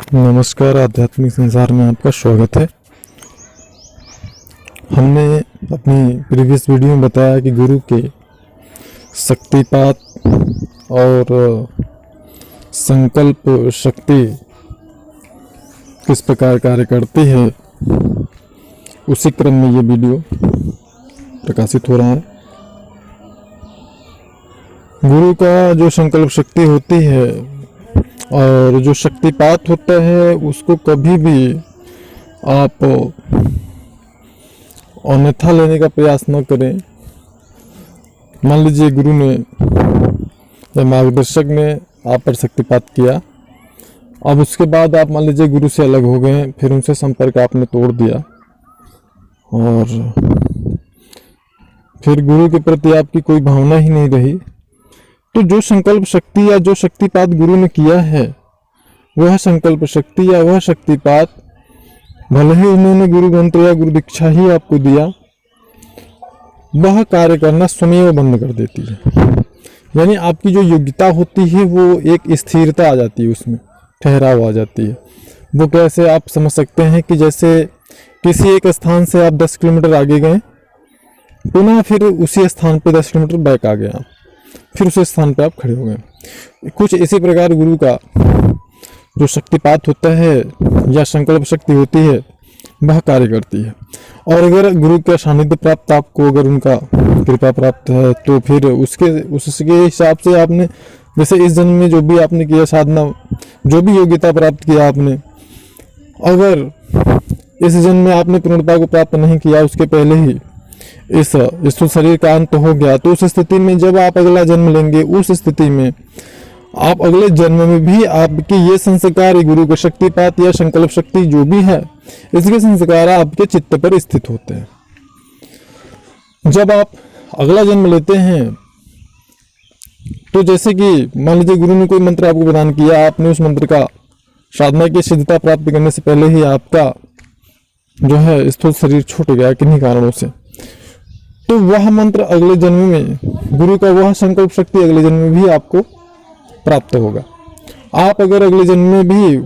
नमस्कार, आध्यात्मिक संसार में आपका स्वागत है। हमने अपनी प्रीवियस वीडियो में बताया कि गुरु के शक्तिपात और संकल्प शक्ति किस प्रकार कार्य करती है, उसी क्रम में ये वीडियो प्रकाशित हो रहा है। गुरु का जो संकल्प शक्ति होती है और जो शक्तिपात होता है, उसको कभी भी आप अन्यथा लेने का प्रयास न करें। मान लीजिए गुरु ने या मार्गदर्शक ने आप पर शक्तिपात किया, अब उसके बाद आप मान लीजिए गुरु से अलग हो गए, फिर उनसे संपर्क आपने तोड़ दिया और फिर गुरु के प्रति आपकी कोई भावना ही नहीं रही, तो जो संकल्प शक्ति या जो शक्तिपात गुरु ने किया है, वह संकल्प शक्ति या वह शक्तिपात, भले ही उन्होंने गुरु मंत्र या गुरु दीक्षा ही आपको दिया, वह कार्य करना स्वयं बंद कर देती है। यानी आपकी जो योग्यता होती है वो एक स्थिरता आ जाती है, उसमें ठहराव आ जाती है। वो कैसे आप समझ सकते हैं कि जैसे किसी एक स्थान से आप 10 किलोमीटर आगे गए, पुनः फिर उसी स्थान पे 10 किलोमीटर बैक आ गए आप, फिर उस स्थान पे आप खड़े हो गए। कुछ इसी प्रकार गुरु का जो शक्तिपात होता है या संकल्प शक्ति होती है, वह कार्य करती है। और अगर गुरु का सानिध्य प्राप्त, आपको अगर उनका कृपा प्राप्त है, तो फिर उसके हिसाब से आपने, जैसे इस जन्म में जो भी आपने किया साधना, जो भी योग्यता प्राप्त किया आपने, अगर इस जन्म में आपने पूर्णता को प्राप्त नहीं किया, उसके पहले ही इस शरीर का अंत हो गया, तो उस स्थिति में जब आप अगला जन्म लेंगे, उस स्थिति में आप अगले जन्म में भी आपकी ये संस्कार, गुरु का शक्तिपात या संकल्प शक्ति जो भी है, इसके संस्कार आपके चित्त पर स्थित होते हैं। जब आप अगला जन्म लेते हैं, तो जैसे कि मान लीजिए गुरु ने कोई मंत्र आपको प्रदान किया, आपने उस मंत्र का साधना की सिद्धता प्राप्त करने से पहले ही आपका जो है स्थूल शरीर छूट गया किन्हीं कारणों से, तो वह मंत्र अगले जन्म में, गुरु का वह संकल्प शक्ति अगले जन्म में भी आपको प्राप्त होगा। आप अगर अगले जन्म में भी,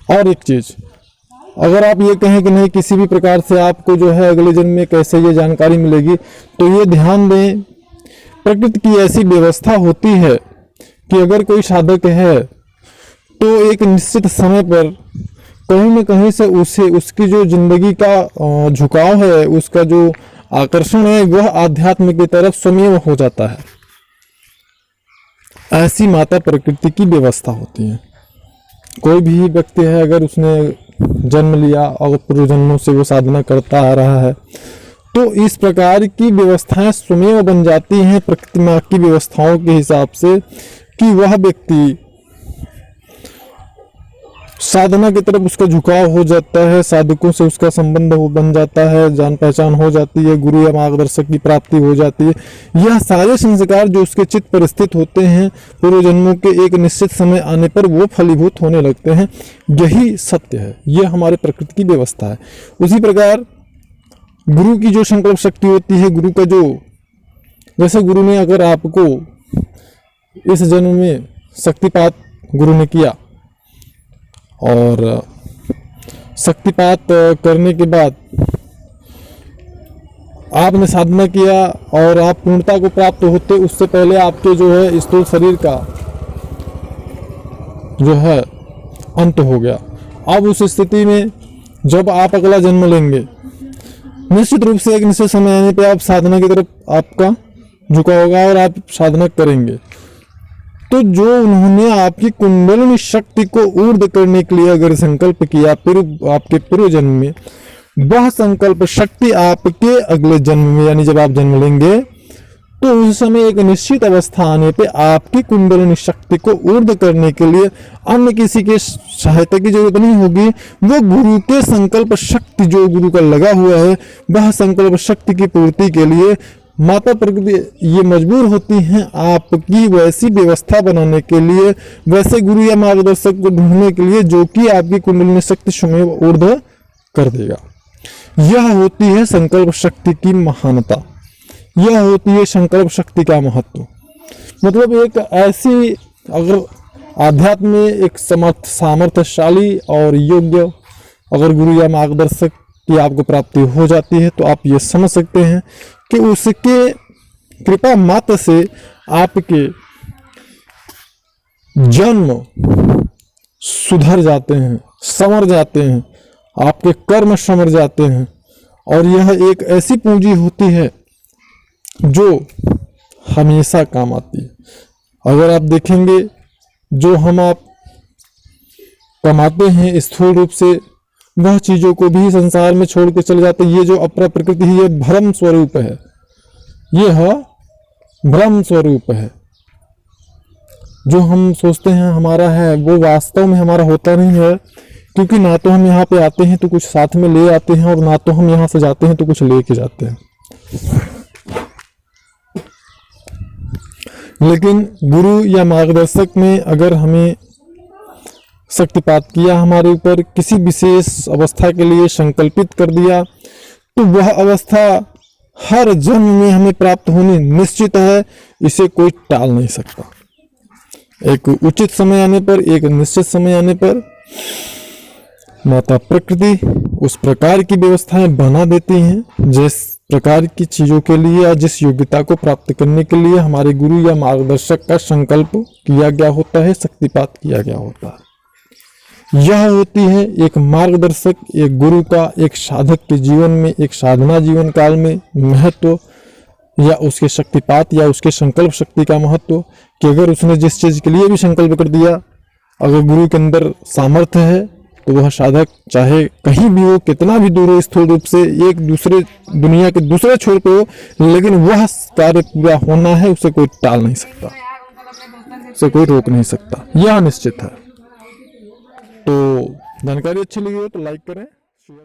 और एक चीज, अगर आप ये कहें कि नहीं किसी भी प्रकार से आपको जो है अगले जन्म में कैसे ये जानकारी मिलेगी, तो ये ध्यान दें, प्रकृति की ऐसी व्यवस्था होती है कि अगर कोई साधक है तो एक निश्चित समय पर कहीं न कहीं से उसकी जो जिंदगी का झुकाव है, उसका जो आकर्षण है, वह आध्यात्म की तरफ स्वयं हो जाता है। ऐसी माता प्रकृति की व्यवस्था होती है। कोई भी व्यक्ति है, अगर उसने जन्म लिया और पूर्व जन्मों से वो साधना करता आ रहा है, तो इस प्रकार की व्यवस्थाएं स्वयं बन जाती हैं प्रकृति माँ की व्यवस्थाओं के हिसाब से, कि वह व्यक्ति साधना की तरफ उसका झुकाव हो जाता है, साधकों से उसका संबंध बन जाता है, जान पहचान हो जाती है, गुरु या मार्गदर्शक की प्राप्ति हो जाती है। यह सारे संस्कार जो उसके चित्त पर स्थित होते हैं, पूर्व जन्मों के एक निश्चित समय आने पर वो फलीभूत होने लगते हैं। यही सत्य है, यह हमारे प्रकृति की व्यवस्था है। उसी प्रकार गुरु की जो संकल्प शक्ति होती है, गुरु का जो, जैसे गुरु ने अगर आपको इस जन्म में शक्तिपात गुरु ने किया, और शक्तिपात करने के बाद आपने साधना किया और आप पूर्णता को प्राप्त होते, उससे पहले आपके जो है स्थूल शरीर का जो है अंत हो गया। अब उस स्थिति में जब आप अगला जन्म लेंगे, निश्चित रूप से एक निश्चित समय आने पे आप साधना की तरफ आपका झुकाव होगा और आप साधना करेंगे। तो जो उन्होंने आपकी कुंडलिनी शक्ति को ऊर्ध्व करने के लिए अगर संकल्प किया आपके पूर्व जन्म में, वह संकल्प शक्ति आपके अगले जन्म में, यानी जब आप जन्म लेंगे, तो उस समय एक निश्चित अवस्था आने पे आपकी कुंडलिनी शक्ति को ऊर्ध्व करने के लिए अन्य किसी के सहायता की जरूरत नहीं होगी। वो गुरु के संकल्प शक्ति जो गुरु का लगा हुआ है, वह संकल्प शक्ति की पूर्ति के लिए माता प्रकृति ये मजबूर होती हैं आपकी वैसी व्यवस्था बनाने के लिए, वैसे गुरु या मार्गदर्शक को ढूंढने के लिए जो कि आपकी कुंडलिनी शक्ति स्वयं ऊर्ध्व कर देगा। यह होती है संकल्प शक्ति की महानता, यह होती है संकल्प शक्ति का महत्व। मतलब एक ऐसी, अगर आध्यात्म में एक सामर्थ्यशाली और योग्य अगर गुरु या मार्गदर्शक की आपको प्राप्ति हो जाती है तो आप ये समझ सकते हैं कि उसके कृपा मात्र से आपके जन्म सुधर जाते हैं, संवर जाते हैं, आपके कर्म संवर जाते हैं। और यह एक ऐसी पूंजी होती है जो हमेशा काम आती है। अगर आप देखेंगे जो आप कमाते हैं स्थूल रूप से, वह चीजों को भी संसार में छोड़ के चले जाते हैं। ये जो अपरा प्रकृति है, ये भ्रम स्वरूप है, यह भ्रम स्वरूप है। जो हम सोचते हैं हमारा है वो वास्तव में हमारा होता नहीं है, क्योंकि ना तो हम यहाँ पे आते हैं तो कुछ साथ में ले आते हैं, और ना तो हम यहाँ से जाते हैं तो कुछ लेके जाते हैं। लेकिन गुरु या मार्गदर्शक में अगर हमें शक्तिपात किया, हमारे ऊपर किसी विशेष अवस्था के लिए संकल्पित कर दिया, तो वह अवस्था हर जन्म में हमें प्राप्त होनी निश्चित है। इसे कोई टाल नहीं सकता। एक उचित समय आने पर, एक निश्चित समय आने पर माता प्रकृति उस प्रकार की व्यवस्थाएं बना देती हैं जिस प्रकार की चीजों के लिए या जिस योग्यता को प्राप्त करने के लिए हमारे गुरु या मार्गदर्शक का संकल्प किया गया होता है, शक्तिपात किया गया होता है। यह होती है एक मार्गदर्शक, एक गुरु का एक साधक के जीवन में, एक साधना जीवन काल में महत्व, या उसके शक्तिपात या उसके संकल्प शक्ति का महत्व, कि अगर उसने जिस चीज के लिए भी संकल्प कर दिया, अगर गुरु के अंदर सामर्थ्य है तो वह साधक चाहे कहीं भी हो, कितना भी दूर हो, स्थूल रूप से एक दूसरे दुनिया के दूसरे छोर पे हो, लेकिन वह कार्य पूरा होना है, उसे कोई टाल नहीं सकता, उसे कोई रोक नहीं सकता, यह निश्चित है। तो जानकारी अच्छी लगी हो तो लाइक करें, शेयर